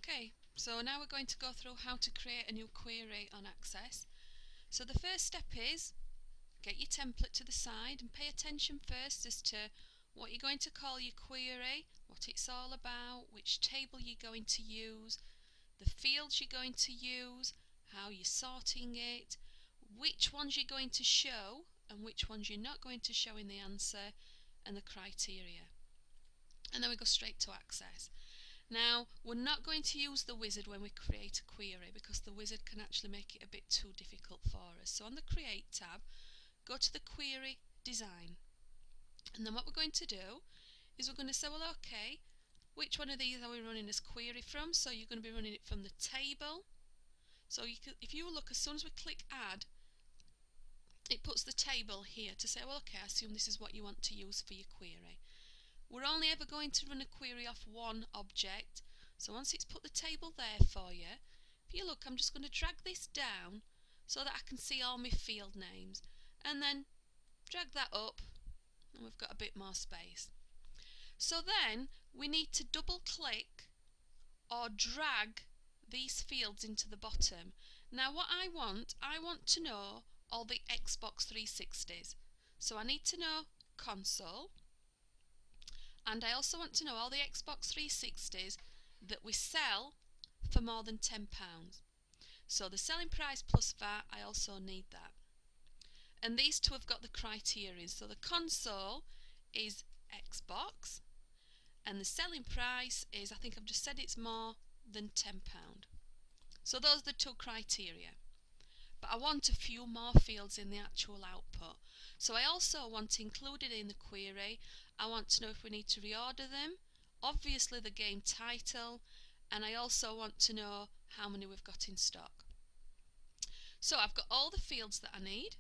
Okay, so now we're going to go through how to create a new query on Access. So the first step is get your template to the side and pay attention first as to what you're going to call your query, what it's all about, which table you're going to use, the fields you're going to use, how you're sorting it, which ones you're going to show and which ones you're not going to show in the answer, and the criteria. And then we go straight to Access. Now, we're not going to use the wizard when we create a query because the wizard can actually make it a bit too difficult for us. So on the Create tab, go to the Query Design. And then what we're going to do is we're going to say, well, okay, which one of these are we running this query from? So you're going to be running it from the table. So if you look, as soon as we click Add, it puts the table here to say, well, okay, I assume this is what you want to use for your query. We're only ever going to run a query off one object, so once it's put the table there for you, if you look, I'm just going to drag this down so that I can see all my field names, and then drag that up, and we've got a bit more space. So then we need to double click or drag these fields into the bottom. Now what I want to know all the Xbox 360s. So I need to know console, and I also want to know all the Xbox 360s that we sell for more than £10. So the selling price plus VAT, I also need that. And these two have got the criteria. So the console is Xbox, and the selling price is, I think I've just said it's more than £10. So those are the two criteria. But I want a few more fields in the actual output. So I also want included in the query, I want to know if we need to reorder them, obviously the game title, and I also want to know how many we've got in stock. So I've got all the fields that I need.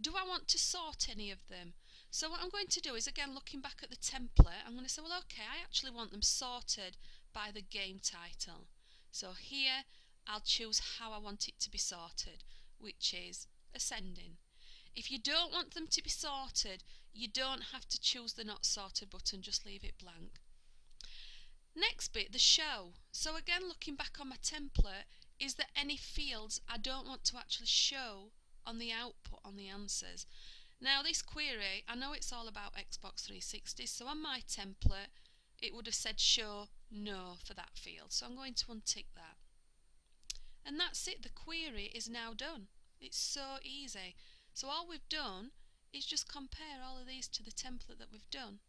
Do I want to sort any of them? So what I'm going to do is, again, looking back at the template, I'm going to say, well, okay, I actually want them sorted by the game title. So here I'll choose how I want it to be sorted, which is ascending. If you don't want them to be sorted, you don't have to choose the not sorted button, just leave it blank. Next bit, the show. So again, looking back on my template, is there any fields I don't want to actually show on the output, on the answers? Now this query, I know it's all about Xbox 360, so on my template it would have said show no for that field, so I'm going to untick that. And that's it, the query is now done. It's so easy. So all we've done is just compare all of these to the template that we've done.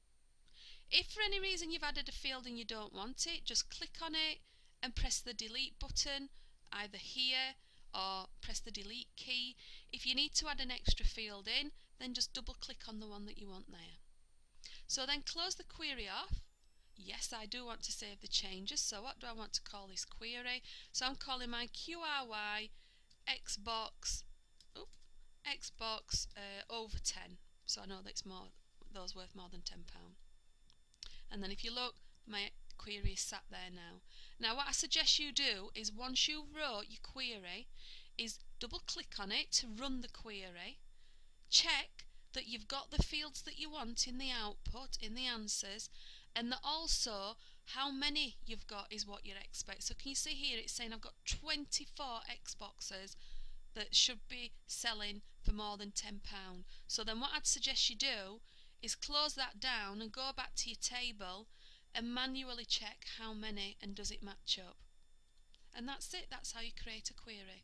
If for any reason you've added a field and you don't want it, just click on it and press the delete button, either here or press the delete key. If you need to add an extra field in, then just double click on the one that you want there. So then close the query off. Yes, I do want to save the changes, so what do I want to call this query? So I'm calling my QRY Xbox over 10. So I know that it's more, those worth more than £10. And then if you look, my query is sat there now. Now what I suggest you do is, once you've wrote your query, is double click on it to run the query. Check that you've got the fields that you want in the output, in the answers, and that also how many you've got is what you expect. So can you see here it's saying I've got 24 Xboxes that should be selling for more than £10. So then what I'd suggest you do is close that down and go back to your table and manually check how many and does it match up. And that's it, that's how you create a query.